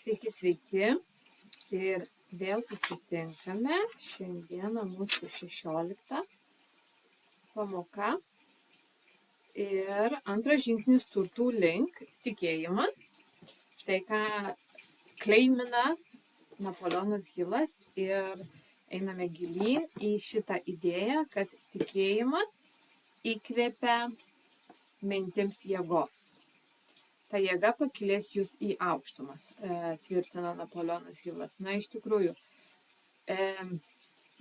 Sveiki, sveiki. Ir vėl susitinkame. Šiandieną mūsų 16 pamoka. Ir antras žingsnis turtų link tikėjimas. Štai ką kleimina Napoleonas Hilas ir einame gilyn į šitą idėją, kad tikėjimas įkvėpia mintims jėgos. Ta jėga pakilės jūs į aukštumas, tvirtina Napoleonas Hilas. Na, iš tikrųjų,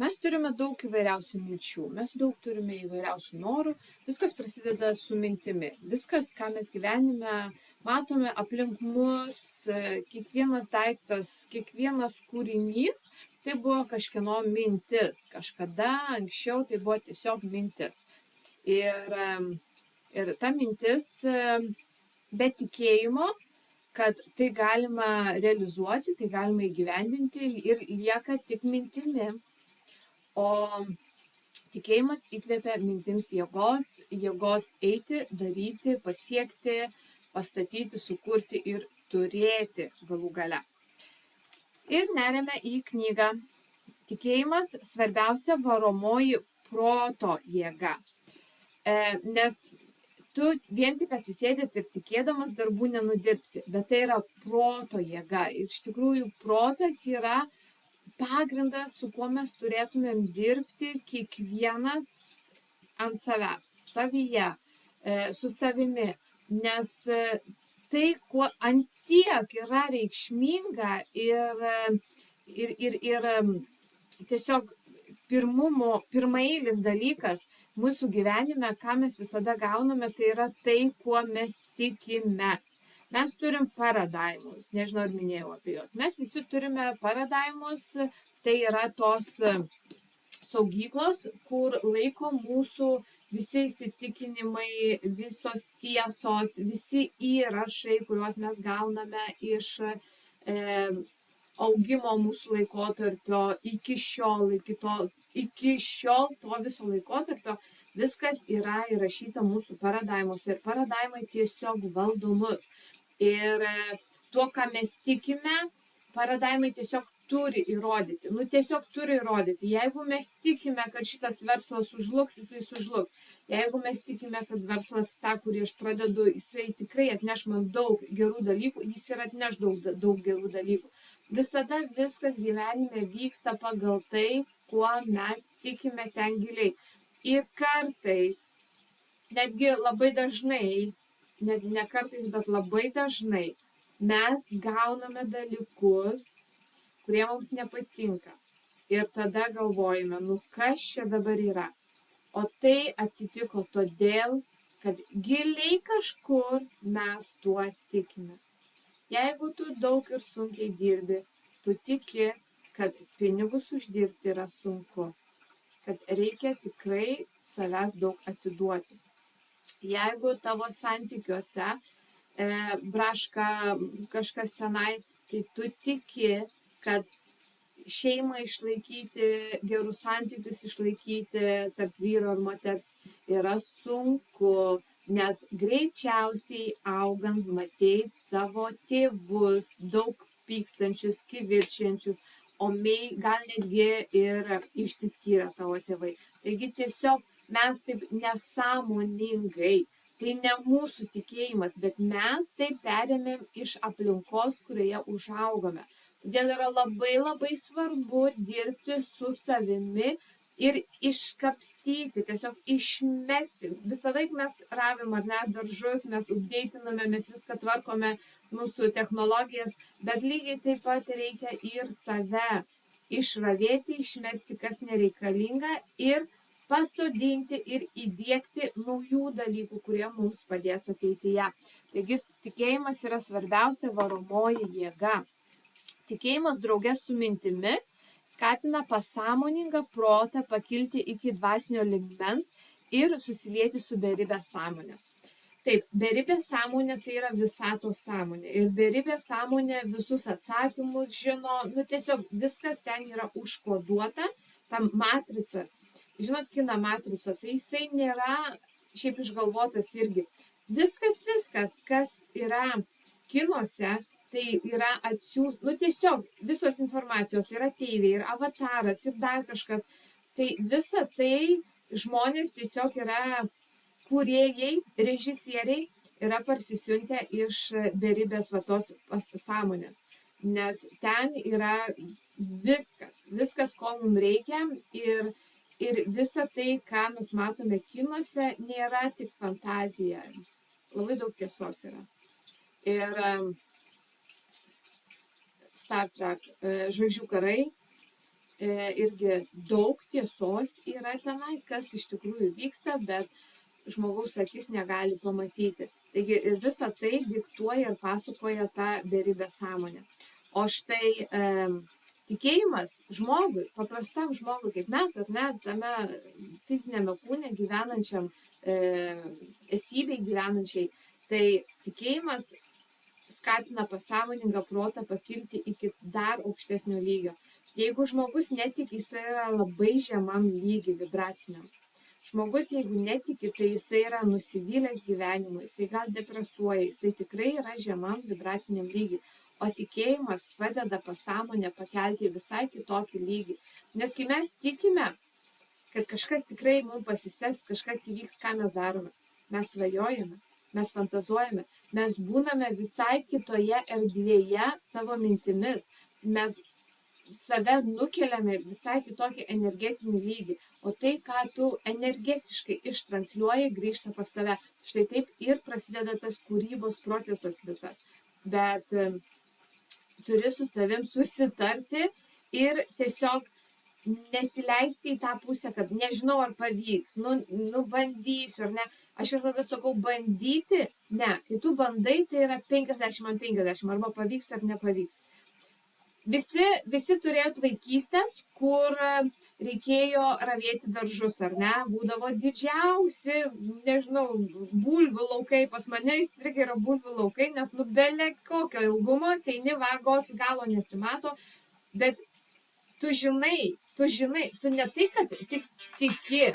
mes turime daug įvairiausių minčių, mes daug turime įvairiausių norų, viskas prasideda su mintimi. Viskas, ką mes gyvenime matome aplink mus, kiekvienas daiktas, kiekvienas kūrinys, tai buvo kažkieno mintis. Kažkada anksčiau tai buvo tiesiog mintis. Ir ta mintis be tikėjimo, kad tai galima realizuoti, tai galima įgyvendinti ir lieka tik mintimi. O tikėjimas įkvėpia mintims jėgos eiti, daryti, pasiekti, pastatyti, sukurti ir turėti galų gale. Ir neriame į knygą. Tikėjimas svarbiausia varomoji proto jėga. Nes tu vien tik atsisėdęs ir tikėdamas darbų nenudirbsi, bet tai yra proto jėga. Ir iš tikrųjų protas yra pagrindas, su kuo mes turėtumėm dirbti kiekvienas ant savęs, savyje, su savimi. Nes tai, kuo antiek yra reikšminga ir tiesiog pirmaeilis dalykas mūsų gyvenime, ką mes visada gauname, tai yra tai, kuo mes tikime. Mes turim paradaimus, nežinau, ar minėjau apie juos. Mes visi turime paradaimus, tai yra tos saugyklos, kur laiko mūsų visi įsitikinimai, visos tiesos, visi įrašai, kuriuos mes gauname iš augimo mūsų laikotarpio iki šiol to viso laikotarpio viskas yra įrašyta mūsų paradaimuose ir paradaimai tiesiog valdo mus. Ir tuo, ką mes tikime, paradaimai tiesiog turi įrodyti. Tiesiog turi įrodyti. Jeigu mes tikime, kad šitas verslas sužlugs, jisai sužlugs. Jeigu mes tikime, kad verslas tą, kurį aš pradedu, jisai tikrai atneš man daug gerų dalykų, jis ir atneš daug gerų dalykų. Visada viskas gyvenime vyksta pagal tai, kuo mes tikime ten giliai. Ir kartais, netgi labai dažnai, ne kartais, bet labai dažnai, mes gauname dalykus, kurie mums nepatinka. Ir tada galvojame, kas čia dabar yra. O tai atsitiko todėl, kad giliai kažkur mes tuo tikime. Jeigu tu daug ir sunkiai dirbi, tu tiki, kad pinigus uždirbti yra sunku, kad reikia tikrai savęs daug atiduoti. Jeigu tavo santykiuose braška kažkas tenai, tai tu tiki, kad šeimą išlaikyti, gerus santykius išlaikyti tarp vyro ir moters yra sunku, nes greičiausiai augant matei savo tėvus, daug pykstančius, kivirčiančius, o gal netgi ir išsiskyrę tavo tėvai. Taigi tiesiog mes taip nesąmoningai, tai ne mūsų tikėjimas, bet mes tai perėmėm iš aplinkos, kurioje užaugome. Todėl yra labai labai svarbu dirbti su savimi ir iškapstyti, tiesiog išmesti. Visada mes ravim daržus, mes updeitiname, mes viską tvarkome, mūsų technologijas, bet lygiai taip pat reikia ir save išravėti, išmesti, kas nereikalinga ir pasodinti ir įdiegti naujų dalykų, kurie mums padės ateityje. Taigi tikėjimas yra svarbiausia varomoji jėga. Tikėjimas drauge su mintimi skatina pasąmoningą protą pakilti iki dvasinio lygmens ir susilieti su beribė sąmonė. Taip, beribė sąmonė tai yra visatos sąmonė. Ir beribė sąmonė visus atsakymus žino, tiesiog viskas ten yra užkoduota, ta matrica. Žinot, kino matrica, tai jisai nėra šiaip išgalvotas irgi. Viskas, kas yra kinuose, tai yra tiesiog visos informacijos, yra ateiviai, ir avataras, ir dar kažkas. Tai visa tai žmonės tiesiog yra kūrėjai, režisieriai, yra parsisiuntę iš beribės vatos sąmonės. Nes ten yra viskas, ko mums reikia, ir visa tai, ką mes matome kinuose, nėra tik fantazija. Labai daug tiesos yra. Ir Star Trek, Žvaigždžių karai, irgi daug tiesos yra tenai, kas iš tikrųjų vyksta, bet žmogaus akis negali pamatyti. Taigi visa tai diktuoja ir pasakoja tą beribę sąmonę. O štai tikėjimas žmogui, paprastam žmogui, kaip mes, ar ne, tame fizinėme kūne gyvenančiam, esybei gyvenančiai, tai tikėjimas skatina pasąmoningą protą pakilti iki dar aukštesnio lygio. Jeigu žmogus netiki, jisai yra labai žemam lygiui vibraciniam. Žmogus, jeigu netiki, tai jisai yra nusivylęs gyvenimu, jisai gal depresuoja, jisai tikrai yra žemam vibraciniam lygiui. O tikėjimas padeda pasąmonę pakelti visai kitokį lygį. Nes kai mes tikime, kad kažkas tikrai mums pasiseks, kažkas įvyks, ką mes darome, mes svajojame, mes fantazuojame, mes būname visai kitoje erdvėje savo mintimis, mes save nukeliame visai kitokį energetinį lygį, o tai, ką tu energetiškai ištransliuoji, grįžta pas tave. Štai taip ir prasideda tas kūrybos procesas visas. Bet turi su savim susitarti ir tiesiog nesileisti į tą pusę, kad nežinau, ar pavyks, bandysiu, ar ne. Aš visada sakau, bandyti, ne. Kai tu bandai, tai yra 50/50, arba pavyks, ar nepavyks. Visi turėjot vaikystės, kur reikėjo ravėti daržus, ar ne? Būdavo didžiausi, nežinau, bulvių laukai. Pas mane įstrigę yra bulvių laukai, nes belė kokio ilgumo, teini vagos galo nesimato, bet tu žinai, tu ne tai, kad tik tiki,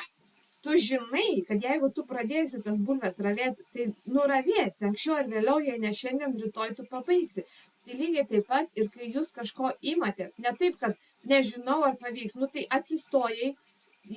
tu žinai, kad jeigu tu pradėsi tas bulves ravėti, tai nuravėsi, anksčiau ar vėliau, jei ne šiandien, rytoj tu pabaigsi. Tai lygiai taip pat ir kai jūs kažko imatės, ne taip, kad nežinau, ar pavyks, tai atsistojai,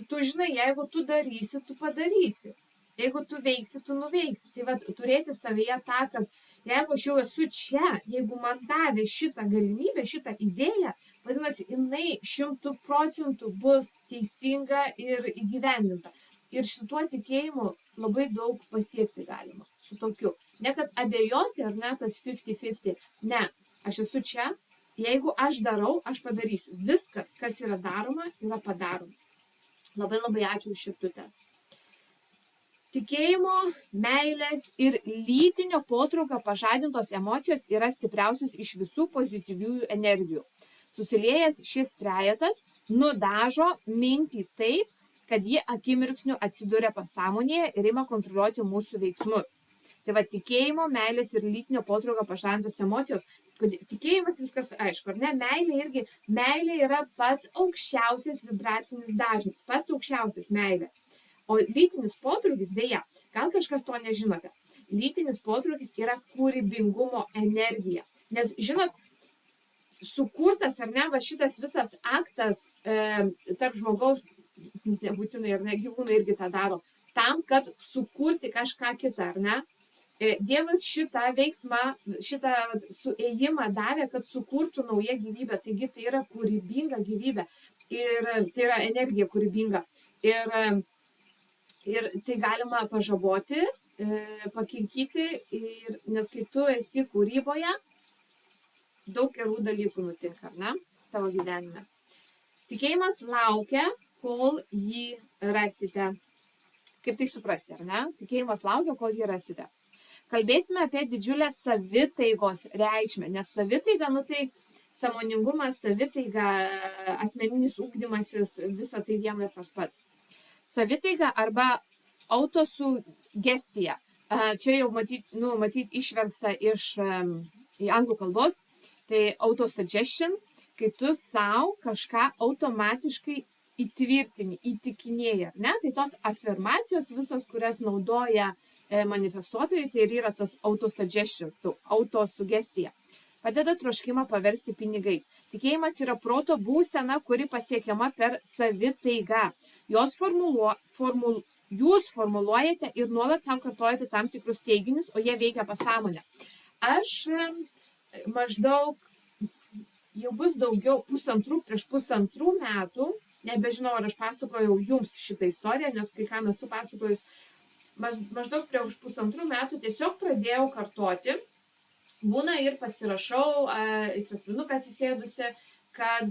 tu žinai, jeigu tu darysi, tu padarysi. Jeigu tu veiksi, tu nuveiksi. Tai va, turėti savyje tą, kad jeigu aš jau esu čia, jeigu man davė šitą galimybę, šitą idėją, vadinasi, jinai 100% bus teisinga ir įgyvendinta. Ir šituo tikėjimu labai daug pasiekti galima. Su tokiu. Ne kad abejoti, ar ne, tas 50-50. Ne, aš esu čia, jeigu aš darau, aš padarysiu. Viskas, kas yra daroma, yra padaroma. Labai labai ačiū už šitutes. Tikėjimo, meilės ir lytinio potraukio pažadintos emocijos yra stipriausios iš visų pozityviųjų energijų. Susiliejęs šis trejetas nudažo mintį taip, kad ji akimirksniu atsiduria pasąmonėje ir ima kontroliuoti mūsų veiksmus. Tai va, tikėjimo, meilės ir lytinio potraukio pažadintos emocijos. Tikėjimas viskas aišku, ar ne? Meilė yra pats aukščiausias vibracinis dažnis, pats aukščiausias meilė. O lytinis potraukis, beje, gal kažkas to nežinote, lytinis potraukis yra kūrybingumo energija. Nes, žinot, sukurtas, ar ne, va šitas visas aktas tarp žmogaus, nebūtinai, ar ne, gyvūnai irgi tą daro, tam, kad sukurti kažką kitą, ar ne? Dievas šitą veiksmą, šitą suėjimą davė, kad sukurtų naują gyvybę. Taigi tai yra kūrybinga gyvybė. Ir tai yra energija kūrybinga. Ir tai galima pažaboti, pakinkyti, nes kai tu esi kūryboje, daug gerų dalykų nutinka, ar ne, tavo gyvenime. Tikėjimas laukia, kol jį rasite. Kaip tai suprasti, ar ne? Tikėjimas laukia, kol jį rasite. Kalbėsime apie didžiulę savitaigos reikšmę, nes savitaiga, tai sąmoningumas, savitaiga, asmeninis ugdymasis, visa tai viena ir tas pats. Savitaiga arba autosugestija. Čia jau matyt išversta iš anglų kalbos, tai autosuggestion, kai tu savo kažką automatiškai įtvirtini, įtikinėji, ar ne? Tai tos afirmacijos visos, kurias naudoja manifestuotojai, tai ir yra tas autosuggestion, autosugestija. padeda troškimą paversti pinigais. Tikėjimas yra proto būsena, kuri pasiekiama per savitaigą. Jūs formuluojate ir nuolat savo kartojate tam tikrus teiginius, o jie veikia pasąmonę. Aš maždaug jau bus daugiau prieš pusantrų metų, nebežinau, ar aš pasakojau jums šitą istoriją, nes kai kam esu pasakojus, maždaug prieš pusantrų metų tiesiog pradėjau kartoti, būna ir pasirašau į sąsiuvinuką atsisėdusi, kad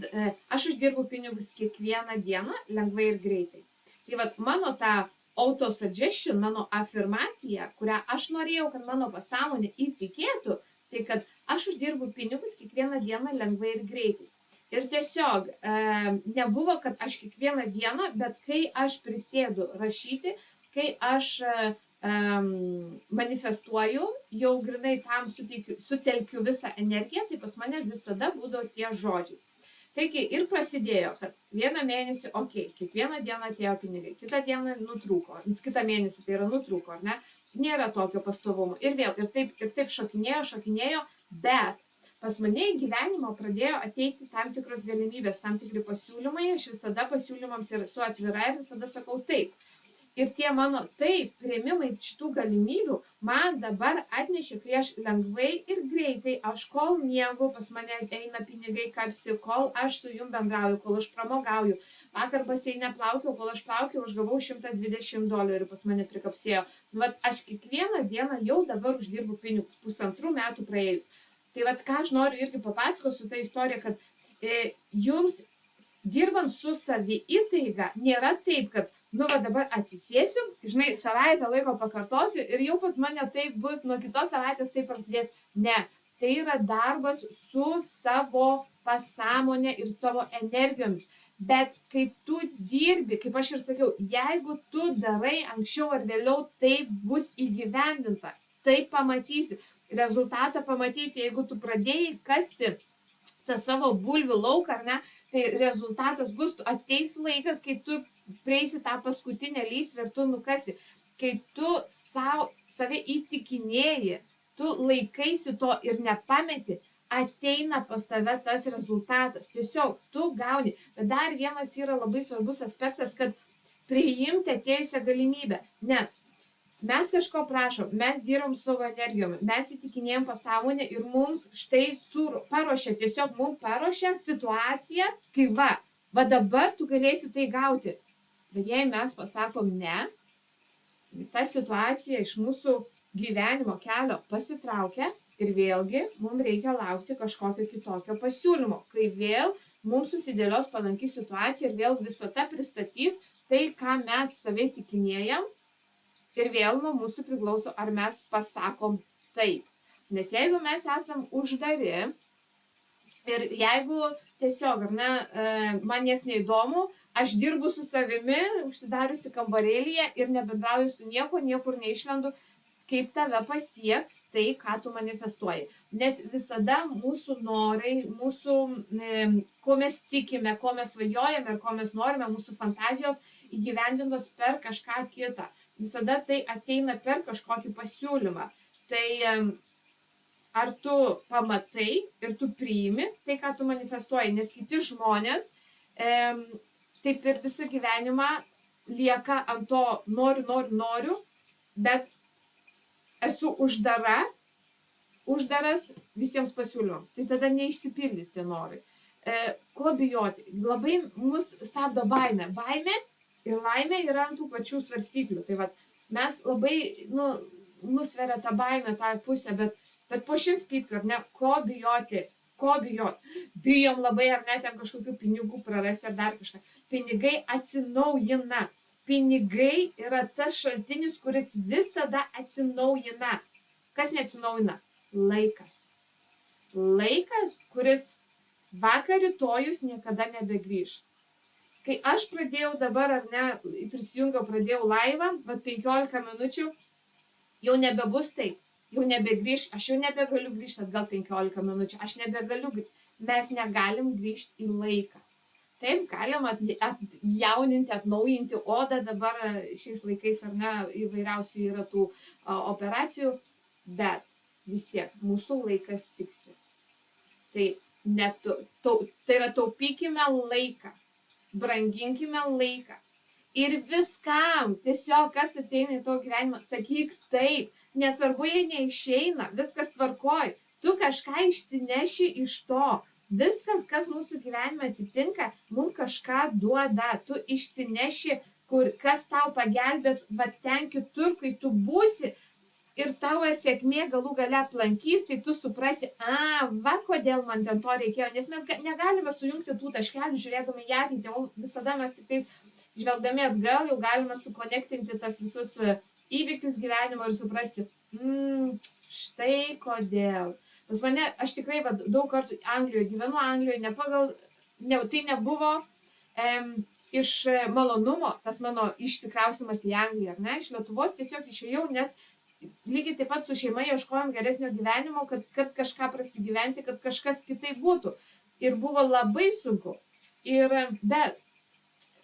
aš uždirbu pinigus kiekvieną dieną lengvai ir greitai. Tai vat mano ta auto-suggestion, mano afirmacija, kurią aš norėjau, kad mano pasąmonė įtikėtų, tai kad aš uždirbu pinigus kiekvieną dieną lengvai ir greitai. Ir tiesiog nebuvo, kad aš kiekvieną dieną, bet kai aš prisėdu rašyti, kai aš manifestuoju, jau grinai tam sutelkiu visą energiją, tai pas mane visada būdavo tie žodžiai. Taigi ir prasidėjo, kad vieną mėnesį, kiekvieną dieną atėjo pinigai, kitą dieną nutrūko, kitą mėnesį tai yra nutrūko, ar ne? Nėra tokio pastovumo. Ir vėl, ir taip šokinėjo, bet pas mane į gyvenimą pradėjo ateiti tam tikros galimybės, tam tikri pasiūlymai, aš visada pasiūlymams esu atvira ir visada sakau taip. Ir tie mano priėmimai šitų galimybių man dabar atnešė, kai aš lengvai ir greitai, aš kol miegu, pas mane eina pinigai kapsi, kol aš su jum bendrauju, kol aš pramogauju. Vakar baseine plaukiau, kol aš plaukiau, aš gavau $120 pas mane prikapsėjo. Vat aš kiekvieną dieną jau dabar uždirbu pinigus, pusantrų metų praėjus. Tai vat ką aš noriu irgi papasakoti su ta istorija, kad jums dirbant su saviįtaiga nėra taip, kad dabar atsisėsiu, žinai, savaitę laiko pakartosiu ir jau pas mane taip bus, nuo kitos savaitės taip prasidės. Ne, tai yra darbas su savo pasąmonė ir savo energijomis. Bet kai tu dirbi, kaip aš ir sakiau, jeigu tu darai anksčiau ar vėliau, tai bus įgyvendinta. Tai pamatysi. Rezultatą pamatysi, jeigu tu pradėjai kasti tą savo bulvių lauką, ar ne, tai rezultatas bus, ateis laikas, kai tu prieisi tą paskutinę lysvę ir tu nukasi. Kai tu save įtikinėji, tu laikaisi to ir nepameti, ateina pas tave tas rezultatas. Tiesiog tu gauni. Bet dar vienas yra labai svarbus aspektas, kad priimti atėjusią galimybę. Nes mes kažko prašom, mes dirbam savo energijomis, mes įtikinėjom pasąmonę ir mums štai paruošia situaciją, kai va dabar tu galėsi tai gauti. Bet jei mes pasakom ne, ta situacija iš mūsų gyvenimo kelio pasitraukia ir vėlgi mums reikia laukti kažkokio kitokio pasiūlymo, kai vėl mums susidėlios palanki situacija ir vėl visata pristatys tai, ką mes save tikinėjom ir vėl nuo mūsų priklauso, ar mes pasakom taip. Nes jeigu mes esam uždari ir jeigu tiesiog, ar ne, man nieks neįdomu, aš dirbu su savimi, užsidariusi kambarėlyje ir nebendrauju su niekur neišlendu, kaip tave pasieks tai, ką tu manifestuoji. Nes visada mūsų norai, ko mes tikime, ko mes svajojame ir ko mes norime, mūsų fantazijos įgyvendintos per kažką kitą. Visada tai ateina per kažkokį pasiūlymą. Tai ar tu pamatai ir tu priimi tai, ką tu manifestuoji, nes kiti žmonės taip ir visą gyvenimą lieka ant to noriu, bet esu uždaras visiems pasiūlymams. Tai tada neišsipildys tie norai. Ko bijoti? Labai mus stabdo baimė. Baimė ir laimė yra ant tų pačių svarstyklių. Tai vat, mes labai nusveria tą baimę, tą pusę, bet po 100 pypkių, ar ne, ko bijoti? Bijom labai, ar ne, ten kažkokių pinigų prarasti ar dar kažką. Pinigai atsinaujina. Pinigai yra tas šaltinis, kuris visada atsinaujina. Kas neatsinaujina? Laikas. Laikas, kuris vakar rytojus niekada nebegrįš. Kai aš pradėjau dabar, ar ne, pradėjau laivą, bet 15 minučių jau nebebus taip, jau nebegrįš, aš jau nebegaliu grįžti atgal 15 minučių, aš nebegaliu grįžti, mes negalim grįžti į laiką. Taip, galim atjauninti, atnaujinti odą, dabar šiais laikais, ar ne, įvairiausių yra tų operacijų, bet vis tiek mūsų laikas tiksi. Tai, tai yra taupykime laiką, branginkime laiką. Ir viskam, tiesiog kas ateina į tavo gyvenimą, sakyk taip, nesvarbu, jei neišeina, viskas tvarkoj, tu kažką išsineši iš to, viskas, kas mūsų gyvenime atsitinka, mums kažką duoda, tu išsineši, kas tau pagelbės, va ten kitur, kai tu būsi, ir tavo sėkmė galų gale aplankys, tai tu suprasi, va kodėl man ten to reikėjo, nes mes negalime sujungti tų taškelių, žiūrėdami į ateitį, o visada mes tik tais žvelgdami atgal jau galime sukonektinti tas visus įvykius gyvenimo ir suprasti, štai kodėl. Pas mane, aš tikrai daug kartų Anglijoje gyvenu, tai nebuvo iš malonumo, tas mano išsikrausimas į Angliją, ar ne, iš Lietuvos tiesiog išėjau, nes lygiai taip pat su šeima ieškojom geresnio gyvenimo, kad kažką prasigyventi, kad kažkas kitaip būtų. Ir buvo labai sunku. Bet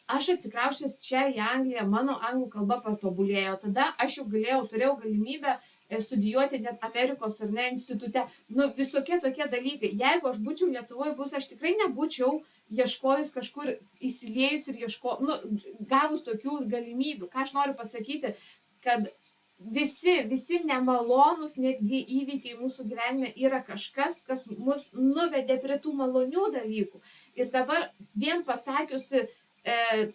aš atsikraustęs čia į Angliją, mano anglų kalba patobulėjo. Tada aš jau turėjau galimybę studijuoti net Amerikos ar ne institute. Visokie tokie dalykai. Jeigu aš būčiau Lietuvoje bus, aš tikrai nebūčiau ieškojus kažkur įsiliejus ir gavus tokių galimybių. Ką aš noriu pasakyti, kad visi nemalonūs netgi įvykiai mūsų gyvenime yra kažkas, kas mus nuvedė prie tų malonių dalykų. Ir dabar vien pasakiusi,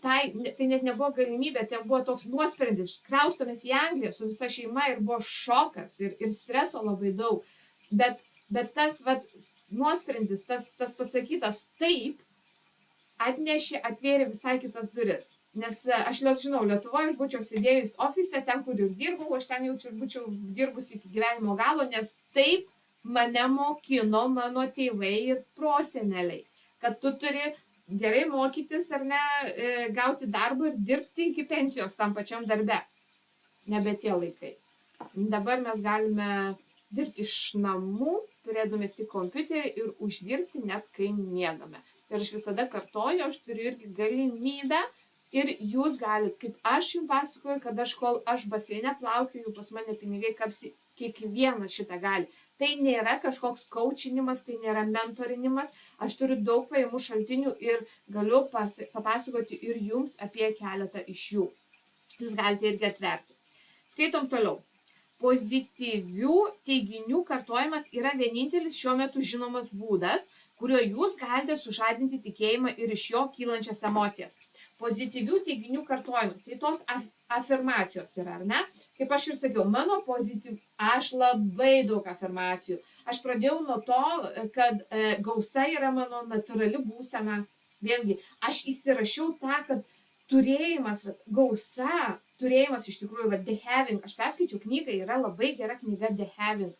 tai net nebuvo galimybė, tai buvo toks nuosprendis, kraustomės į Angliją su visa šeima ir buvo šokas ir streso labai daug. Bet tas nuosprendis, tas pasakytas taip, atvėrė visai kitas duris. Nes aš žinau, Lietuvoje aš būčiau sėdėjus ofise, ten, kur ir dirbau, aš ten jau būčiau dirbus iki gyvenimo galo, nes taip mane mokino mano tėvai ir proseneliai, kad tu turi gerai mokytis ar ne, gauti darbą ir dirbti iki pensijos tam pačiam darbe. Nebe tie laikai. Dabar mes galime dirbti iš namų, turėdami tik kompiuterį ir uždirbti net kai miegame. Ir aš visada kartoju, aš turiu irgi galimybę. Ir jūs galit, kaip aš jums pasakoju, kad kol aš baseine plaukioju, pas mane pinigai kapsi, kiekvienas šitą gali. Tai nėra kažkoks coachinimas, tai nėra mentorinimas. Aš turiu daug pajamų šaltinių ir galiu papasakoti ir jums apie keletą iš jų. Jūs galite irgi atverti. Skaitom toliau. Pozityvių teiginių kartojimas yra vienintelis šiuo metu žinomas būdas, kuriuo jūs galite sužadinti tikėjimą ir iš jo kylančias emocijas. Pozityvių teiginių kartojimas, tai tos afirmacijos yra, ar ne? Kaip aš ir sakiau, aš labai daug afirmacijų. Aš pradėjau nuo to, kad gausa yra mano natūrali būsena. Vėlgi, aš įsirašiau tą, kad turėjimas, gausa, turėjimas iš tikrųjų, The Having, aš perskaičiau knygą, yra labai gera knyga The Having.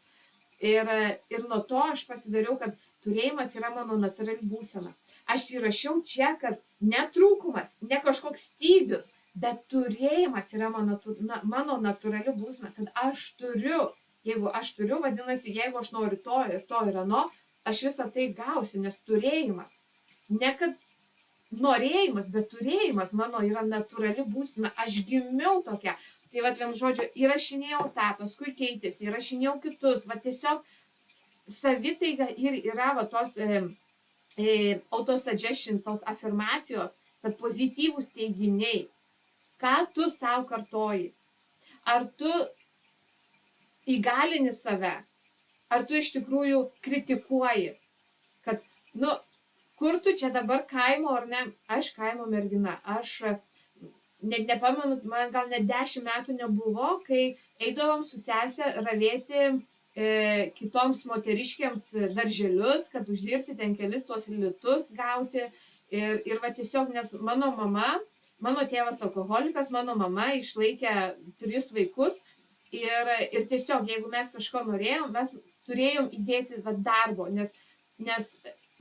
Ir nuo to aš pasidariau, kad turėjimas yra mano natūrali būsena. Aš įrašiau čia, kad ne trūkumas, ne kažkoks stygius, bet turėjimas yra mano natūrali būsena, kad aš turiu. Jeigu aš turiu, vadinasi, jeigu aš noriu to ir ano, aš visą tai gausiu, nes turėjimas. Ne kad norėjimas, bet turėjimas mano yra natūrali būsena. Aš gimiau tokia. Tai vienu žodžiu, įrašinėjau tą, paskui keitėsi, įrašinėjau kitus. Tiesiog savitaiga ir yra tos autosuggestion, tos afirmacijos, kad pozityvūs teiginiai, ką tu savo kartoji, ar tu įgalini save, ar tu iš tikrųjų kritikuoji, kad, kur tu čia dabar kaimo, ar ne, aš kaimo mergina, aš net nepamenu, man gal net 10 metų nebuvo, kai eidavom su sese ravėti kitoms moteriškiams darželius, kad uždirbti ten kelis tuos litus gauti. Ir tiesiog, nes mano tėvas alkoholikas, mano mama išlaikė 3 vaikus. Ir tiesiog, jeigu mes kažko norėjom, mes turėjom įdėti darbo, nes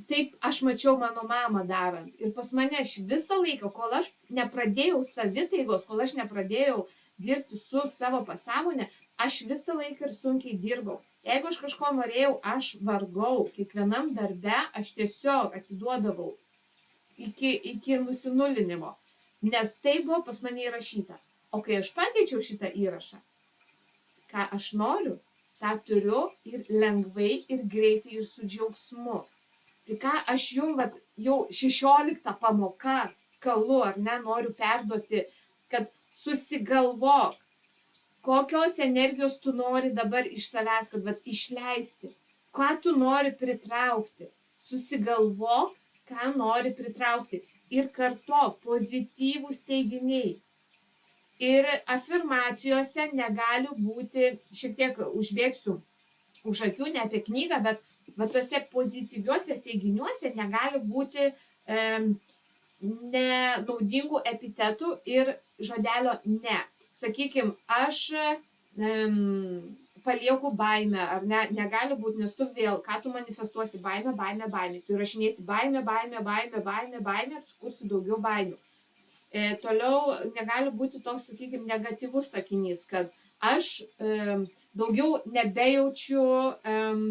taip aš mačiau mano mamą darant. Ir pas mane aš visą laiką, kol aš nepradėjau savitaigos, kol aš nepradėjau dirbti su savo pasąmonė, aš visą laiką ir sunkiai dirbau. Jeigu aš kažko norėjau, aš vargau. Kiekvienam darbe aš tiesiog atiduodavau iki nusinulinimo. Nes tai buvo pas mane įrašyta. O kai aš pakeičiau šitą įrašą, ką aš noriu, tą turiu ir lengvai, ir greitai, ir su džiaugsmu. Tai ką aš jums jau 16 pamoka kalu, ar ne, noriu perduoti, kad susigalvok, kokios energijos tu nori dabar iš savęs, kad išleisti, ką tu nori pritraukti. Susigalvok, ką nori pritraukti. Ir kartok pozityvūs teiginiai. Ir afirmacijose negali būti, šiek tiek užbėgsiu už akių, ne apie knygą, bet tuose pozityviuose teiginiuose negali būti nenaudingų epitetų ir žodelio ne. Sakykime, aš palieku baimę, ar ne, negali būti, nes tu vėl, ką tu manifestuosi, baimė, baimė, baimė. Tu rašinėsi baimė, baimė, baimė, baimė, baimė ir sukursi daugiau baimių. Toliau negali būti toks, sakykime, negatyvus sakinys, kad aš daugiau nebejaučiu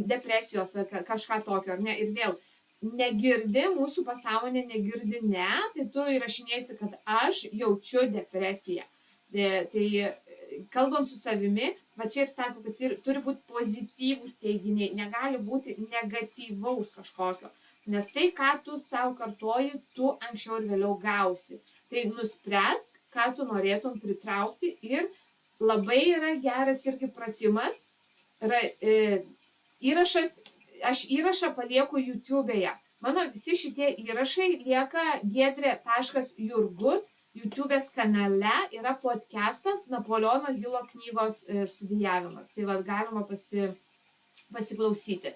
depresijos, kažką tokio, ar ne, ir vėl negirdi, mūsų pasąmonė negirdi ne, tai tu įrašinėsi, kad aš jaučiu depresiją. Tai kalbant su savimi, va čia ir sako, kad turi būti pozityvūs teiginiai, negali būti negatyvaus kažkokio, nes tai, ką tu savo kartoji, tu anksčiau ir vėliau gausi. Tai nuspręsk, ką tu norėtum pritraukti ir labai yra geras irgi pratimas, įrašas, aš įrašą palieku YouTube'e. Mano visi šitie įrašai lieka giedrė.jurgut, YouTube'ės kanale yra podcastas Napoleono Hilo knygos studijavimas. Tai galima pasiklausyti.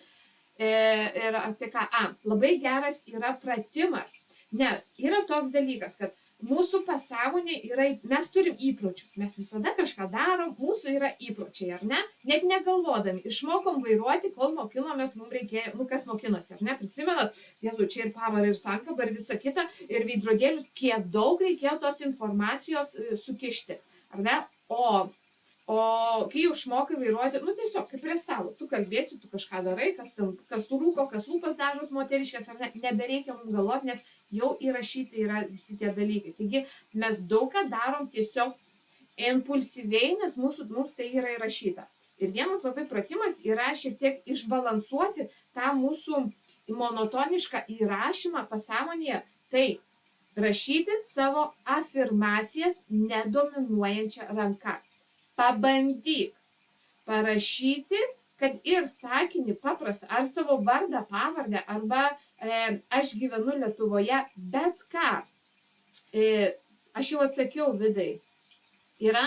Ir apie ką? Labai geras yra pratimas, nes yra toks dalykas, kad mūsų pasąmonė yra, mes turim įpročius, mes visada kažką darom, mūsų yra įpročiai, ar ne? Net negalvodami, išmokom vairuoti, kol mokinomės, mums reikėjo, kas mokinosi, ar ne? Prisimenat, Jėzau, čia ir pavarą, ir sankabą, ir visą kitą, ir veidrodėlius, kiek daug reikėjo tos informacijos sukišti, ar ne? O kai jau išmokai vairuoti, tiesiog kaip prie stalo, tu kalbėsi, tu kažką darai, kas tu rūko, kas lūpas dažos moteriškės, ar ne, nebereikia mums galvoti, nes jau įrašyti yra visi tie dalykai. Taigi mes daug ką darom tiesiog impulsyviai, nes mums tai yra įrašyta. Ir vienas labai pratimas yra šiek tiek išbalansuoti tą mūsų monotonišką įrašymą pasąmonėje, tai rašyti savo afirmacijas nedominuojančią ranką. Pabandyk parašyti, kad ir sakinį paprastą, ar savo vardą, pavardę, arba aš gyvenu Lietuvoje, bet ką. Aš jau atsakiau, Vidai. Yra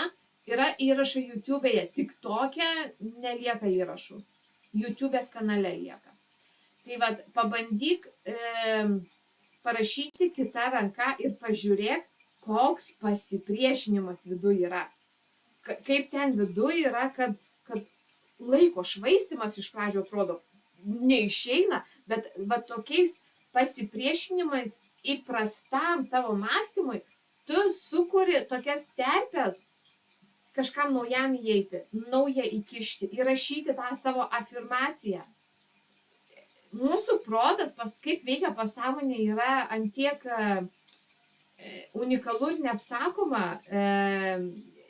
įrašai YouTube'e, TikTok'e nelieka įrašų. YouTube'ės kanale lieka. Tai pabandyk parašyti kitą ranką ir pažiūrėk, koks pasipriešinimas viduje yra. Kaip ten viduje yra, kad laiko švaistimas iš pradžio atrodo neišeina, bet tokiais pasipriešinimais įprastam tavo mąstymui, tu sukuri tokias terpes kažkam naujam įeiti, naują įkišti, įrašyti tą savo afirmaciją. Mūsų protas, kaip veikia pasąmonė, yra antiek unikalu ir neapsakoma,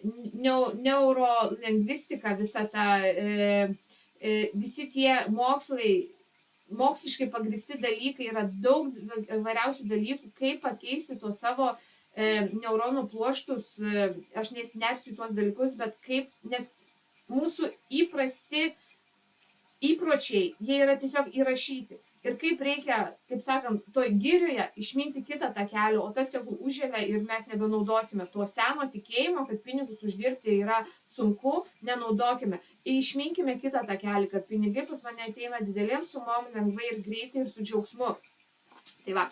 neurolingvistika, visa ta, visi tie moksliškai pagristi dalykai, yra daug variausių dalykų, kaip pakeisti tuos savo neuronų pluoštus, aš nesinersiu į tuos dalykus, bet kaip, nes mūsų įprasti įpročiai, jie yra tiesiog įrašyti. Ir kaip reikia, taip sakant, toj girioje išminti kitą tą kelią, o tas tegul užželia ir mes nebenaudosime to seno tikėjimo, kad pinigus uždirbti yra sunku, nenaudokime. Išminkime kitą tą kelią, kad pinigai pas mane ateina didelėm sumom, lengvai ir greitai ir su džiaugsmu. Tai va,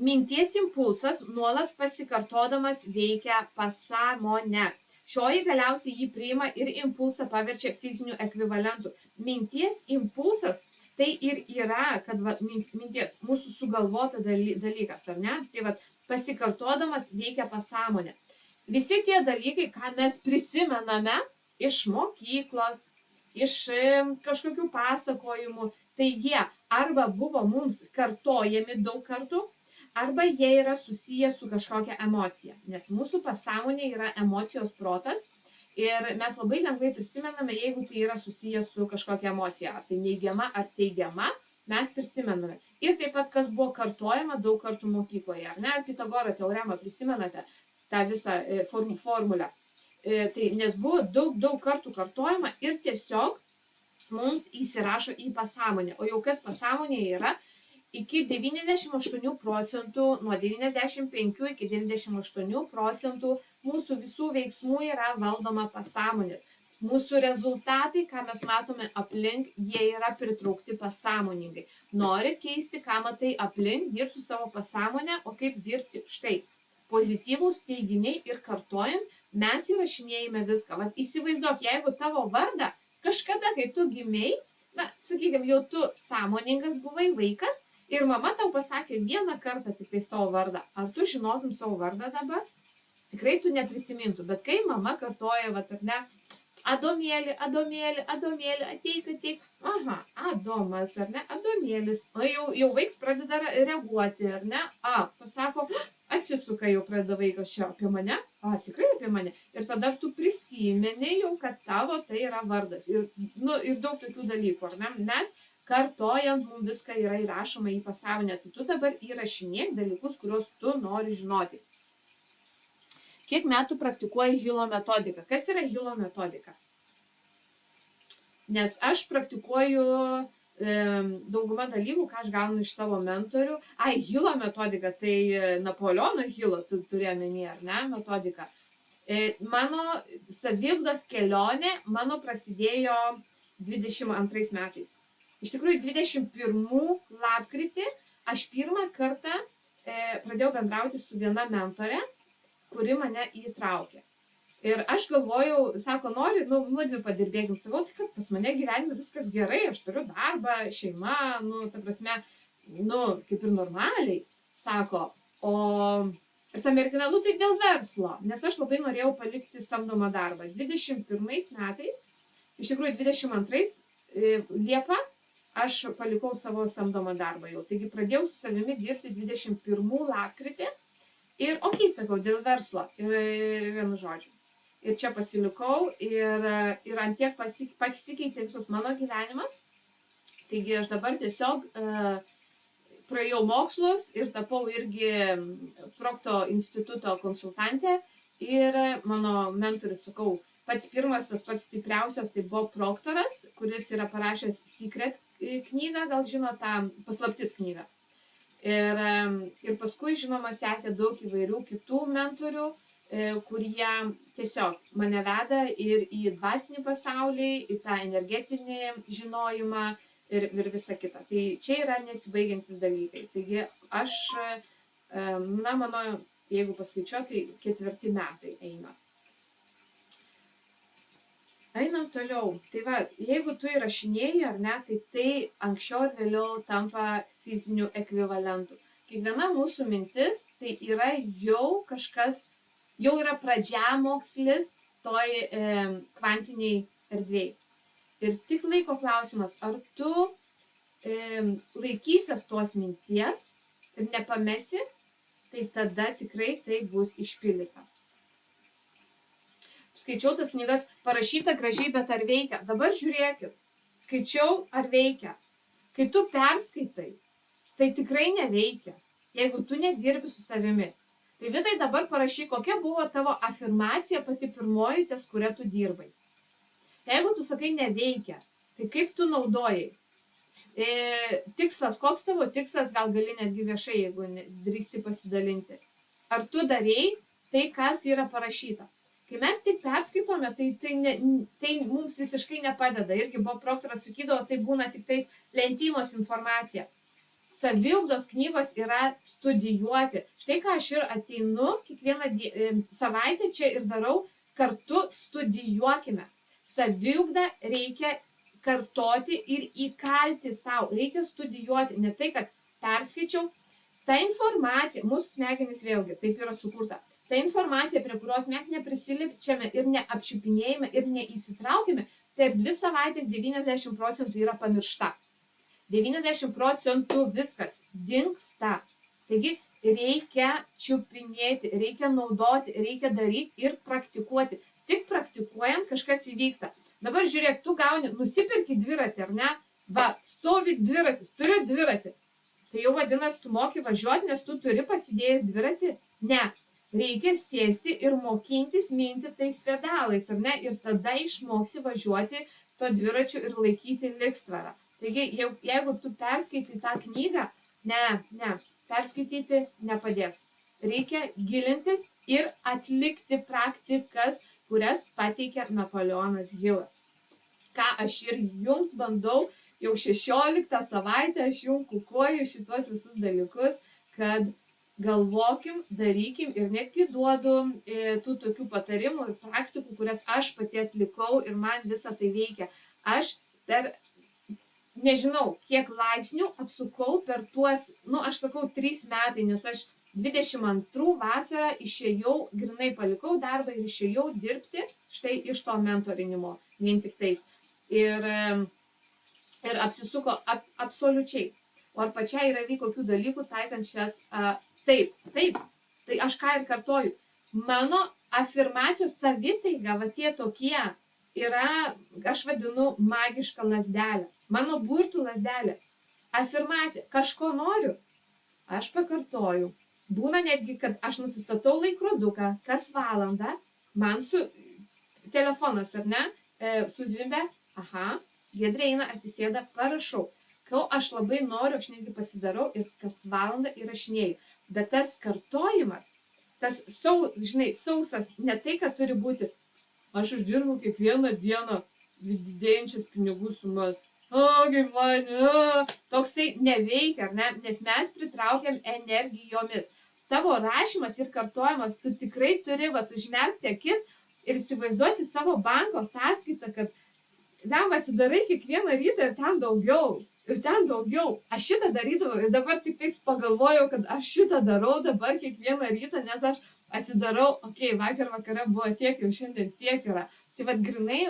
minties impulsas nuolat pasikartodamas veikia pasąmonę. Šioji galiausiai jį priima ir impulsą paverčia fiziniu ekvivalentu. Minties impulsas tai ir yra, kad minties mūsų sugalvota dalykas, ar ne? Tai pasikartodamas veikia pasąmonė. Visi tie dalykai, ką mes prisimename iš mokyklos, iš kažkokių pasakojimų, tai jie arba buvo mums kartojami daug kartų, arba jie yra susiję su kažkokia emocija. Nes mūsų pasąmonė yra emocijos protas, ir mes labai lengvai prisimename, jeigu tai yra susijęs su kažkokia emocija, ar tai neigiama, ar teigiama, mes prisimename. Ir taip pat, kas buvo kartojama daug kartų mokykloje, ar ne, Pitagoro teoremą prisimenate, tą visą formulę. Tai, nes buvo daug kartų kartojama ir tiesiog mums įsirašo į pasąmonę. O jau kas pasąmonėje yra, iki 98 procentų, nuo 95 iki 98 procentų mūsų visų veiksmų yra valdoma pasąmonės. Mūsų rezultatai, ką mes matome aplink, jie yra pritraukti pasąmoningai. Nori keisti, ką matai aplink, dirbti su savo pasąmonę, o kaip dirbti? Štai, pozityvūs teiginiai ir kartojant, mes įrašinėjame viską. Vat įsivaizduok, jeigu tavo vardą kažkada, kai tu gimei, na, sakykime, jau tu sąmoningas buvai vaikas ir mama tau pasakė vieną kartą tik tai tavo vardą. Ar tu žinotum savo vardą dabar? Tikrai tu neprisimintum, bet kai mama kartoja, vat, ar ne, Adomėlį, Adomėlį, Adomėlį, ateik, aha, Adomas, ar ne, Adomėlis, o jau vaiks pradeda reaguoti, ar ne, pasako, atsisuka jau pradeda vaikas čia apie mane, tikrai apie mane, ir tada tu prisimeni jau, kad tavo tai yra vardas, ir daug tokių dalykų, ar ne, mes kartojant mums viską yra įrašoma į pasąmonę, tai tu dabar įrašinėk dalykus, kuriuos tu nori žinoti. Kiek metų praktikuoji Hilo metodiką? Kas yra Hilo metodika? Nes aš praktikuoju daugumą dalykų, ką aš gaunu iš savo mentorių. Hilo metodika, tai Napoleono Hilo, tu turi omeny, ar ne, metodika. Mano saviugdos kelionė prasidėjo 22 metais. Iš tikrųjų, 21 lapkritį aš pirmą kartą pradėjau bendrauti su viena mentore, kuri mane įtraukė. Ir aš galvojau, sako, nori, mudvi padirbėkim. Sakau, tai kad pas mane gyvenime viskas gerai, aš turiu darbą, šeima, ta prasme, kaip ir normaliai, sako. Ir ta mergina, tai dėl verslo, nes aš labai norėjau palikti samdomą darbą. 21 metais, iš tikrųjų 22 Liepą, aš palikau savo samdomą darbą jau. Taigi pradėjau su savimi dirbti 21 lapkritį. Ir sakau, dėl verslo ir vienu žodžiu. Ir čia pasilikau ir ant tiek pasikeitė visas mano gyvenimas. Taigi aš dabar tiesiog praėjau mokslus ir tapau irgi Procto instituto konsultantė. Ir mano mentorius, sakau, pats pirmas, tas pats stipriausias, tai buvo Proctoras, kuris yra parašęs Secret knygą, gal žino tą paslaptis knygą. Ir paskui, žinoma, sekė daug įvairių kitų mentorių, kurie tiesiog mane veda ir į dvasinį pasaulį, į tą energetinį žinojimą ir visą kitą. Tai čia yra nesibaigiantis dalykai. Taigi aš, mano, jeigu paskaičiuoti, tai 4 metai eina. Einam toliau. Tai va, jeigu tu įrašinėjai ar ne, tai anksčiau ir vėliau tampa fiziniu ekvivalentu. Kiekviena mūsų mintis tai yra jau kažkas, jau yra pradžiamokslis toj kvantiniai erdvėj. Ir tik laiko klausimas, ar tu laikysies tos minties ir nepamesi, tai tada tikrai tai bus išpildyta. Skaičiau tas knygas, parašyta gražiai, bet ar veikia? Dabar žiūrėkit, skaičiau, ar veikia. Kai tu perskaitai, tai tikrai neveikia, jeigu tu nedirbi su savimi. Tai Vidai dabar parašyk, kokia buvo tavo afirmacija pati pirmoji, ties kuria tu dirbai. Jeigu tu sakai neveikia, tai kaip tu naudojai? Tikslas, koks tavo tikslas, gal gali netgi viešai, jeigu drįsti pasidalinti. Ar tu darei tai, kas yra parašyta? Kai mes tik perskaitome, tai mums visiškai nepadeda. Irgi buvo Proctoras sakydavo, tai būna tik tais lentynos informacija. Saviugdos knygos yra studijuoti. Štai ką aš ir ateinu kiekvieną savaitę čia ir darau, kartu studijuokime. Saviugdą reikia kartoti ir įkalti savo. Reikia studijuoti. Ne tai, kad perskaičiau. Ta informacija, mūsų smegenys vėlgi, taip yra sukurta. Ta informacija, prie kurios mes neprisilipčiame ir neapčiupinėjame ir neįsitraukime, tai ir 2 savaitės 90% yra pamiršta. 90% viskas dingsta. Taigi reikia čiupinėti, reikia naudoti, reikia daryti ir praktikuoti. Tik praktikuojant kažkas įvyksta. Dabar žiūrėk, tu gauni, nusipirki dviratį, ar ne? va, stovi dviratis, turiu dviratį. Tai jau vadinasi, tu moki važiuoti, nes tu turi pasidėjęs dviratį? Ne. Reikia sėsti ir mokintis minti tais pedalais, ar ne? Ir tada išmoksi važiuoti to dviračiu ir laikyti lygsvarą. Taigi, jeigu tu perskaitai tą knygą, ne, perskaityti nepadės. Reikia gilintis ir atlikti praktikas, kurias pateikia Napoleonas Hilas. Ką aš ir jums bandau, jau 16 savaitę aš jums kukuoju šitos visus dalykus, kad galvokim, darykim ir netgi duodu tų tokių patarimų ir praktikų, kurias aš pati atlikau ir man visą tai veikia. Aš per, nežinau, kiek laipsnių apsukau per tuos, aš sakau 3 metai, nes aš 22 vasarą išėjau, grinai palikau darbą ir išėjau dirbti štai iš to mentorinimo, vien tik tais. Ir apsisuko absoliučiai. O ar pačiai yra kokių dalykų taikant šias, taip, tai aš ką ir kartoju, mano afirmacijos savitaiga, va tie tokie, yra, aš vadinu, magiška lazdelė, mano burtų lazdelė, afirmacija, kažko noriu, aš pakartoju. Būna netgi, kad aš nusistatau laikroduką, kas valandą, man su telefonas, ar ne, suzvimbia, Giedrė eina, atsisėda, parašau. Kol aš labai noriu, aš netgi pasidarau ir kas valandą įrašinėju. Bet tas kartojimas, tas sausas, ne tai, kad turi būti, aš uždirbu kiekvieną dieną didėjančias pinigų sumas. Kaip man, toksai neveikia, ar ne, nes mes pritraukiam energijomis. Tavo rašymas ir kartojimas, tu tikrai turi užmerkti akis ir įsivaizduoti savo banko sąskaitą, kad atidarai kiekvieną rytą ir ten daugiau. Aš šitą darydavau ir dabar tik tais pagalvojau, kad aš šitą darau dabar kiekvieną rytą, nes aš atsidarau, vakar vakare buvo tiek, jau šiandien tiek yra. Tai grinai,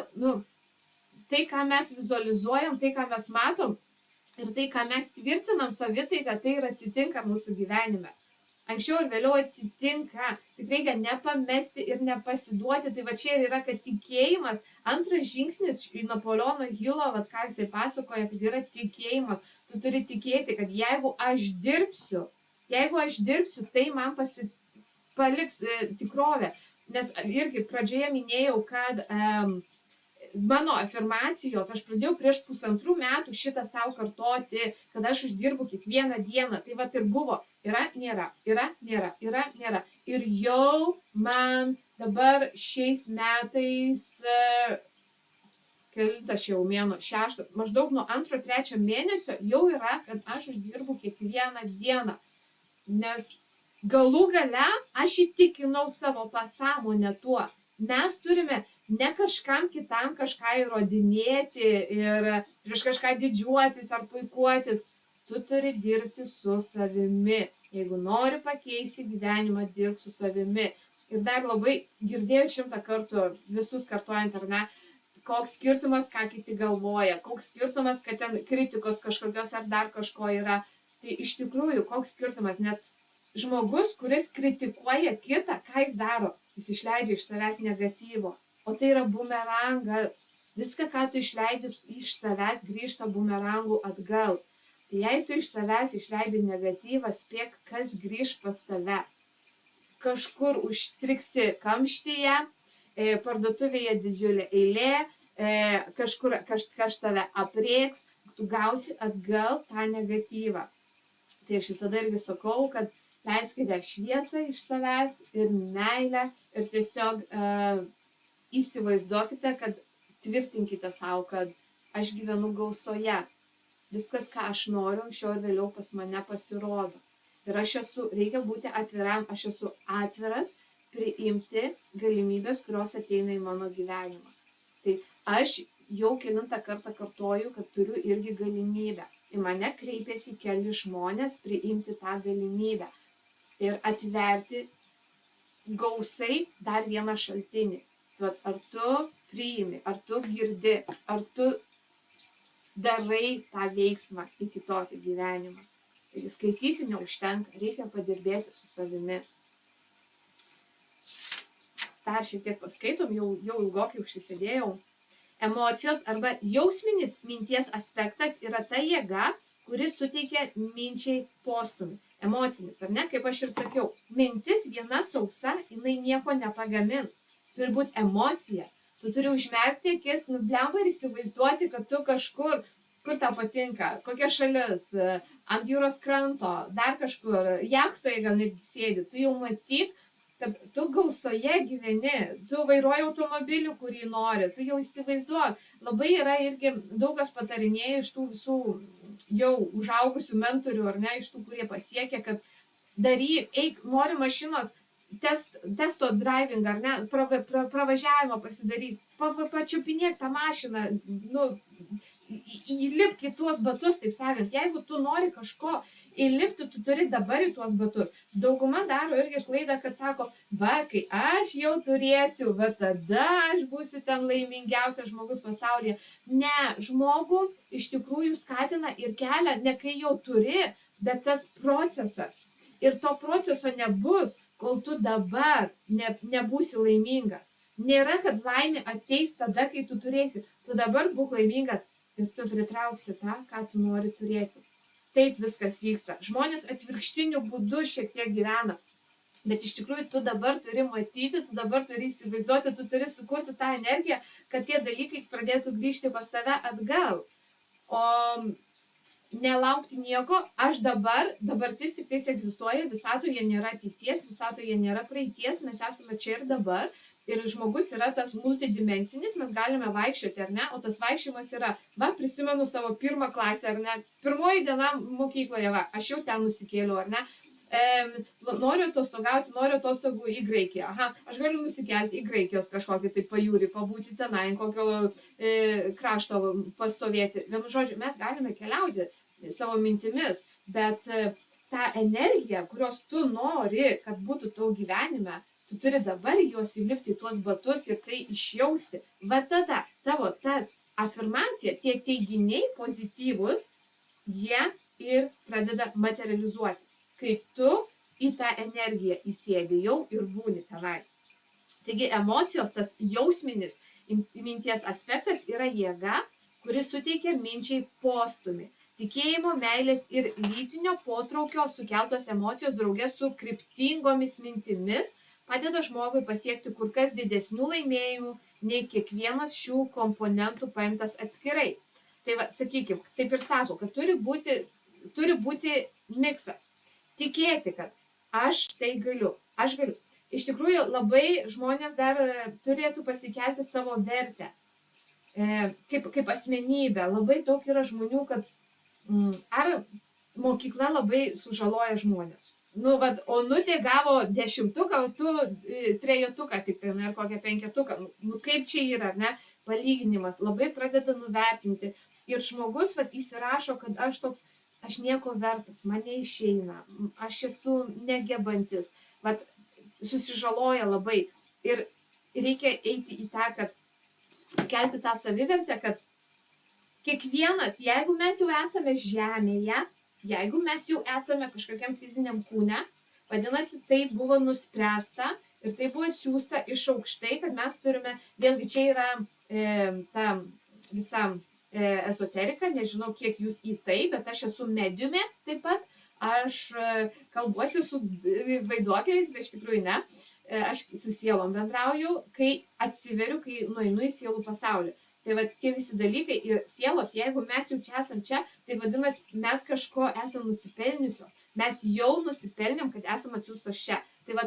tai, ką mes vizualizuojam, tai, ką mes matom ir tai, ką mes tvirtinam savitaiga, tai ir atsitinka mūsų gyvenime. Anksčiau ir vėliau atsitinka, tik reikia nepamesti ir nepasiduoti. Tai čia ir yra, kad tikėjimas, antras žingsnis į Napoleono Hilo, ką jisai pasakoja, kad yra tikėjimas. Tu turi tikėti, kad jeigu aš dirbsiu, tai man paliks tikrovę. Nes irgi pradžioje minėjau, kad mano afirmacijos, aš pradėjau prieš 1,5 metų šitą savo kartoti, kad aš uždirbu kiekvieną dieną. Tai ir buvo. Yra, nėra. Ir jau man dabar šiais metais, kelintas jau mėnuo, 6, maždaug nuo 2-3 mėnesio jau yra, kad aš uždirbu kiekvieną dieną. Nes galų gale aš įtikinau savo pasąmonę tuo. Mes turime ne kažkam kitam kažką įrodinėti ir prieš kažką didžiuotis ar puikuotis. Tu turi dirbti su savimi. Jeigu nori pakeisti gyvenimą, dirbk su savimi. Ir dar labai girdėjau 100 kartų, visus kartuojant, ar ne, koks skirtumas, ką kiti galvoja, koks skirtumas, kad ten kritikos kažkokios ar dar kažko yra. Tai iš tikrųjų, koks skirtumas, nes žmogus, kuris kritikuoja kitą, ką jis daro? Jis išleidžia iš savęs negatyvo. O tai yra bumerangas. Viską, ką tu išleidži iš savęs, grįžta bumerangų atgal. Tai jei tu iš savęs išleidi negatyvą, spėk, kas grįž pas tave. Kažkur užstriksi kamštyje, parduotuvėje didžiulė eilė, kažkas tave aprėks, tu gausi atgal tą negatyvą. Tai aš visada irgi sakau, kad leiskite šviesą iš savęs ir meilę ir tiesiog įsivaizduokite, kad tvirtinkite savo, kad aš gyvenu gausoje. Viskas, ką aš noriu, anksčiau ir vėliau pas mane pasirodo. Ir reikia būti atviram, aš esu atviras priimti galimybės, kurios ateina į mano gyvenimą. Tai aš jau kelintą kartą kartoju, kad turiu irgi galimybę. Į mane kreipiasi keli žmonės priimti tą galimybę ir atverti gausai dar vieną šaltinį. Ar tu priimi, ar tu girdi, ar tu darai tą veiksmą į kitokį gyvenimą. Taigi skaityti neužtenka, reikia padirbėti su savimi. Dar šiek tiek paskaitom, jau ilgokai užsisėdėjau. Emocijos arba jausminis minties aspektas yra ta jėga, kuris suteikia minčiai postumį. Emocinis, ar ne? Kaip aš ir sakiau, mintis viena sausa, jinai nieko nepagamins. Turi būti emocija. Tu turi užmerkti akis, blemba ir įsivaizduoti, kad tu kažkur, kur tau patinka, kokia šalis, ant jūros kranto, dar kažkur, jachtoje gal net sėdi. Tu jau matyk, kad tu gausoje gyveni, tu vairuoji automobilių, kurį nori, tu jau įsivaizduok. Labai yra irgi daug kas patarinėja iš tų visų jau užaugusių mentorių, ar ne, iš tų, kurie pasiekia, kad daryk, eik, nori mašinos, testo driving, ar ne, pravažiavimą pasidaryk, pačiupinėk tą mašiną, nu, įlipk į tuos batus, taip sakant. Jeigu tu nori kažko įlipti, tu turi dabar į tuos batus. Dauguma daro irgi klaidą, kad sako, va, kai aš jau turėsiu, va tada aš būsiu ten laimingiausias žmogus pasaulyje. Ne, žmogų iš tikrųjų skatina ir kelia, ne kai jau turi, bet tas procesas. Ir to proceso nebus, kol tu dabar nebūsi laimingas. Nėra, kad laimė ateis tada, kai tu turėsi. Tu dabar būk laimingas. Ir tu pritrauksi tą, ką tu nori turėti. Taip viskas vyksta. Žmonės atvirkštiniu būdu šiek tiek gyvena. Bet iš tikrųjų tu dabar turi matyti, tu dabar turi įsivaizduoti, tu turi sukurti tą energiją, kad tie dalykai pradėtų grįžti pas tave atgal. O nelaukti nieko, aš dabartis tik tais egzistuoja, visatoje nėra ateities, visatoje nėra praeities, mes esame čia ir dabar. Ir žmogus yra tas multidimensinis, mes galime vaikščioti, ar ne, o tas vaikščiojimas yra, va, prisimenu savo pirmą klasę, ar ne, pirmoji diena mokykloje, va, aš jau ten nusikėliau, ar ne, noriu atostogauti, noriu atostogų į Graikiją, aha, aš galiu nusikelti į Graikijos kažkokį tai pajūrį, pabūti tenai, kokio krašto pastovėti. Vienu žodžiu, mes galime keliauti savo mintimis, bet tą energiją, kurios tu nori, kad būtų tau gyvenime, tu turi dabar juos įlipti į tuos batus ir tai išjausti. Va tada tavo tas afirmacija, tie teiginiai pozityvus, jie ir pradeda materializuotis. Kai tu į tą energiją įsėdi jau ir būni tenai. Taigi emocijos, tas jausminis minties aspektas yra jėga, kuri suteikia minčiai postumį. Tikėjimo, meilės ir lytinio potraukio sukeltos emocijos drauge su kryptingomis mintimis padeda žmogui pasiekti kur kas didesnių laimėjimų, nei kiekvienas šių komponentų paimtas atskirai. Tai va, sakykime, taip ir sako, kad turi būti miksas. Tikėti, kad aš tai galiu, aš galiu. Iš tikrųjų, labai žmonės dar turėtų pasikelti savo vertę, kaip asmenybę. Labai daug yra žmonių, kad ar mokykla labai sužaloja žmonės. Nu, vat, Onutė gavo 10-tuką, o tu 3-tuką tik tai, ar kokią 5-tuką. Nu, kaip čia yra, ne? Palyginimas. Labai pradeda nuvertinti. Ir žmogus, vat, įsirašo, kad aš nieko vertas, man neišeina, aš esu negebantis. Vat, susižaloja labai. Ir reikia eiti į tą, kad kelti tą savivertę, kad kiekvienas, jeigu mes jau esame žemėje, jeigu mes jau esame kažkokiam fiziniam kūne, vadinasi, tai buvo nuspręsta ir tai buvo siūsta iš aukštai, kad mes turime, vėlgi čia yra ta visa ezoterika, nežinau, kiek jūs į tai, bet aš esu mediumė taip pat, aš kalbuosiu su vaiduokliais, bet iš tikrųjų ne, aš su sielom bendrauju, kai atsiveriu, kai nueinu į sielų pasaulį. Tai va, tie visi dalykai ir sielos, jeigu mes jau čia esam čia, tai vadinasi, mes kažko esam nusipelniusios. Mes jau nusipelnėm, kad esam atsiųstos čia. Tai va,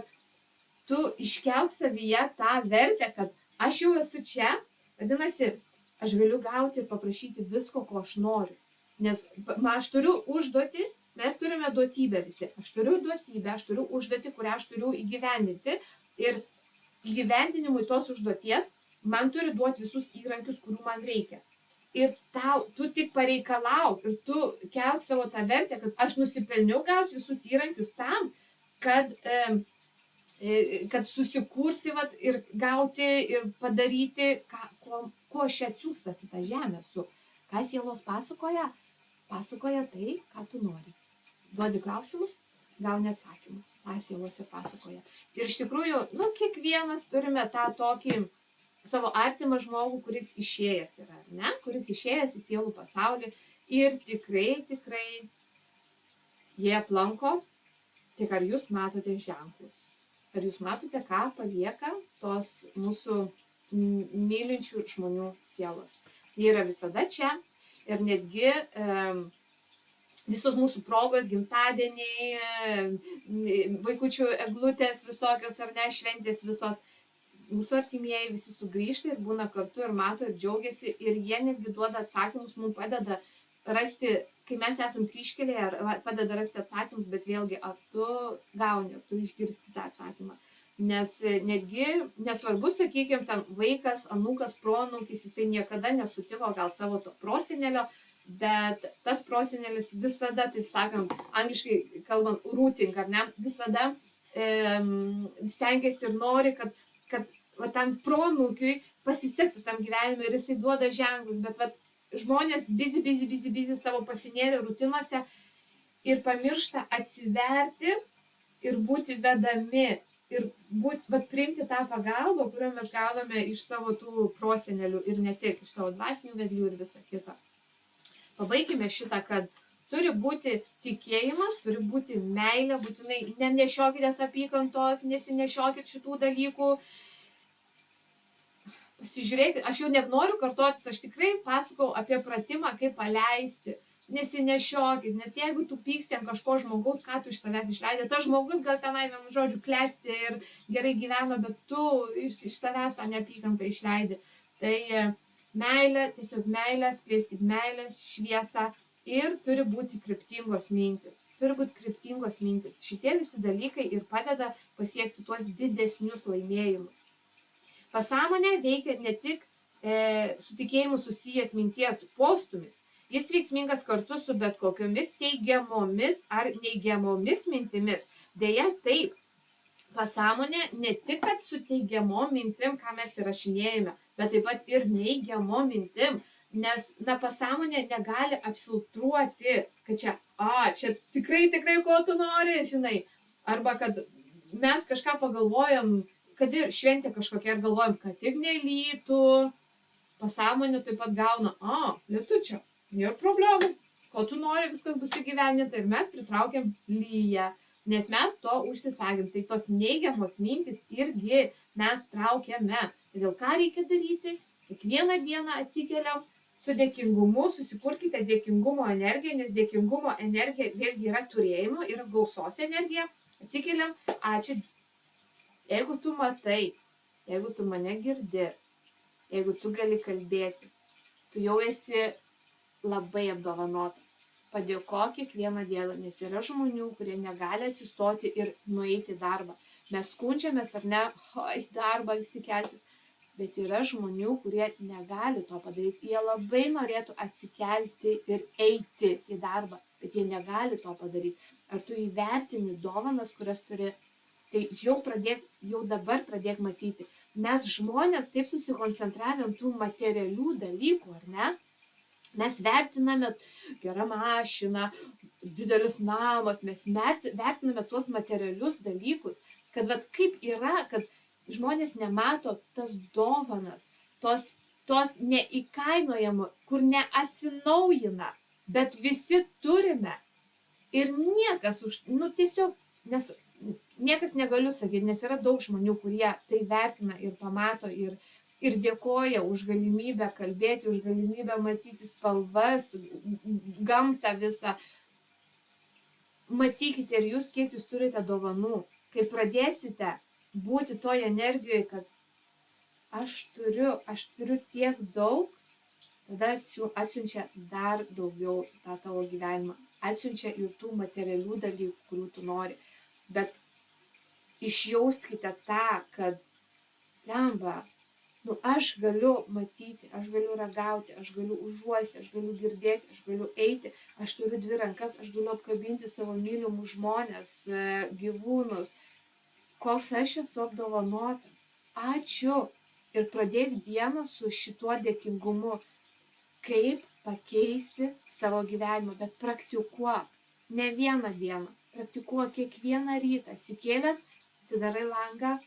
tu iškelk savyje tą vertę, kad aš jau esu čia, vadinasi, aš galiu gauti ir paprašyti visko, ko aš noriu. Nes aš turiu užduotį, mes turime duotybę visi. Aš turiu duotybę, aš turiu užduotį, kurią aš turiu įgyvendinti. Ir įgyvendinimui tos užduoties man turi duoti visus įrankius, kurių man reikia. Ir tu tik pareikalauk ir tu kelk savo tą vertę, kad aš nusipelniau gauti visus įrankius tam, kad susikurti ir gauti ir padaryti, ko aš atsiųstas į tą žemę su. Ką sielos pasakoja? Pasakoja tai, ką tu nori. Duodi klausimus, gauni atsakymus. Tą sielos ir pasakoja. Ir iš tikrųjų, kiekvienas turime tą tokį savo artimą žmogų, kuris išėjęs yra, ne? Kuris išėjęs į sielų pasaulį ir tikrai jie aplanko, tik ar jūs matote ženklus? Ar jūs matote, ką palieka tos mūsų mylinčių žmonių sielos? Jie yra visada čia ir netgi visos mūsų progos, gimtadieniai, vaikučių eglutės visokios ar ne, šventės visos, mūsų artimieji visi sugrįžta ir būna kartu ir mato ir džiaugiasi ir jie netgi duoda atsakymus, mums padeda rasti, kai mes esam kryžkelėje, ar padeda rasti atsakymus, bet vėlgi, ar tu gauni, ar tu išgirsti tą atsakymą. Nes netgi nesvarbu, sakykime, ten vaikas, anūkas, proanūkis, jisai niekada nesutiko gal savo to prosenelio, bet tas prosenelis visada, taip sakant, angliškai kalbant, rooting, ar ne, visada stengiasi ir nori, kad va, tam proanūkiui pasisektų tam gyvenime ir jisai duoda ženklus, bet va, žmonės bizi savo pasinėrė rutinose ir pamiršta atsiverti ir būti vedami ir priimti tą pagalbą, kurią mes gauname iš savo tų prosenelių ir ne tik, iš savo dvasinių vedlių ir visą kitą. Pabaikime šitą, kad turi būti tikėjimas, turi būti meilė, būtinai nenešiokitės apykantos, nesinešiokit šitų dalykų. Pasižiūrėkit, aš jau nenoriu kartotis, aš tikrai pasakau apie pratimą, kaip paleisti. Nesinešiokit, nes jeigu tu pyksti ant kažko žmogaus, ką tu iš savęs išleidai, tas žmogus gal tenai, vienu žodžiu, klesti ir gerai gyveno, bet tu iš savęs tą neapykantą išleidi. Tai meilė, tiesiog meilė, skleiskit meilę, šviesą ir turi būti kryptingos mintis. Turi būti kryptingos mintis. Šitie visi dalykai ir padeda pasiekti tuos didesnius laimėjimus. Pasąmonė veikia ne tik su tikėjimu susijęs minties postumis, jis veiksmingas kartu su bet kokiomis teigiamomis ar neigiamomis mintimis. Deja, taip, pasąmonė ne tik kad su teigiamom mintim, ką mes įrašinėjame, bet taip pat ir neigiamom mintim, nes pasąmonė negali atfiltruoti, kad čia tikrai, ko tu nori, žinai, arba kad mes kažką pagalvojam, kad ir šventė kažkokia ir galvojam, kad tik nelytų, pasąmonė taip pat gauna, lietučio, nėra problemų, ko tu nori, viskas bus įgyvendinta ir mes pritraukiam lyją, nes mes to užsisakėm, tai tos neigiamos mintis irgi mes traukiame. Todėl ką reikia daryti? Kiekvieną dieną atsikeliam su dėkingumu, susikurkite dėkingumo energiją, nes dėkingumo energija vėlgi yra turėjimo, yra gausos energija. Atsikeliam, ačiū. Jeigu tu matai, jeigu tu mane girdi, jeigu tu gali kalbėti, tu jau esi labai apdovanotas. Padėkok kiekvieną dieną, nes yra žmonių, kurie negali atsistoti ir nueiti į darbą. Mes skundžiamės ar ne, darbą anksti keltis, bet yra žmonių, kurie negali to padaryti. Jie labai norėtų atsikelti ir eiti į darbą, bet jie negali to padaryti. Ar tu įvertini dovanas, kurias turi, tai jau dabar pradėk matyti. Mes žmonės taip susikoncentravėm tų materialių dalykų, ar ne? Mes vertiname gerą mašiną, didelis namas, mes vertiname tuos materialius dalykus, kad kaip yra, kad žmonės nemato tas dovanas, tos neįkainojamo, kur neatsinaujina, bet visi turime. Ir niekas tiesiog, nes niekas negaliu sakyti, nes yra daug žmonių, kurie tai vertina ir pamato ir dėkoja už galimybę kalbėti, už galimybę matyti spalvas, gamtą visą. Matykite ir jūs, kiek jūs turite dovanų. Kai pradėsite būti toje energijoje, kad aš turiu tiek daug, tada atsiunčia dar daugiau tą tavo gyvenimą. Atsiunčia ir tų materialių dalykų, kurių tu nori. Bet išjauskite tą, kad aš galiu matyti, aš galiu ragauti, aš galiu užuosti, aš galiu girdėti, aš galiu eiti, aš turiu 2 rankas, aš galiu apkabinti savo mylimus žmones, gyvūnus. Koks aš esu apdovanotas. Ačiū. Ir pradėk dieną su šituo dėkingumu. Kaip pakeisi savo gyvenimą, bet praktikuok. Ne vieną dieną. Praktikuok kiekvieną rytą. Atsikėlęs, atidarai langą,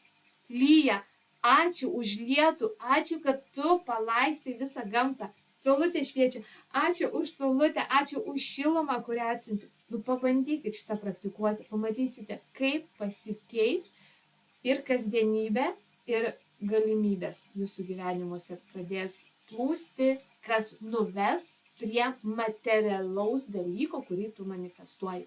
lyja. Ačiū už lietų, ačiū, kad tu palaistai visą gamtą. Saulutė šviečia, ačiū už saulutę, ačiū už šilumą, kurią atsiunti. Nu, pabandykit šitą praktikuoti, pamatysite, kaip pasikeis ir kasdienybė, ir galimybės jūsų gyvenimuose pradės plūsti, kas nuves prie materialaus dalyko, kurį tu manifestuoji.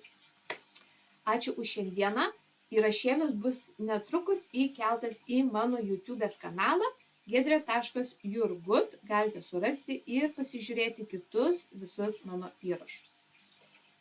Ačiū už šiandieną. Įrašėlis bus netrukus įkeltas į mano YouTube'ės kanalą giedrė.jurgut. Galite surasti ir pasižiūrėti kitus visus mano įrašus.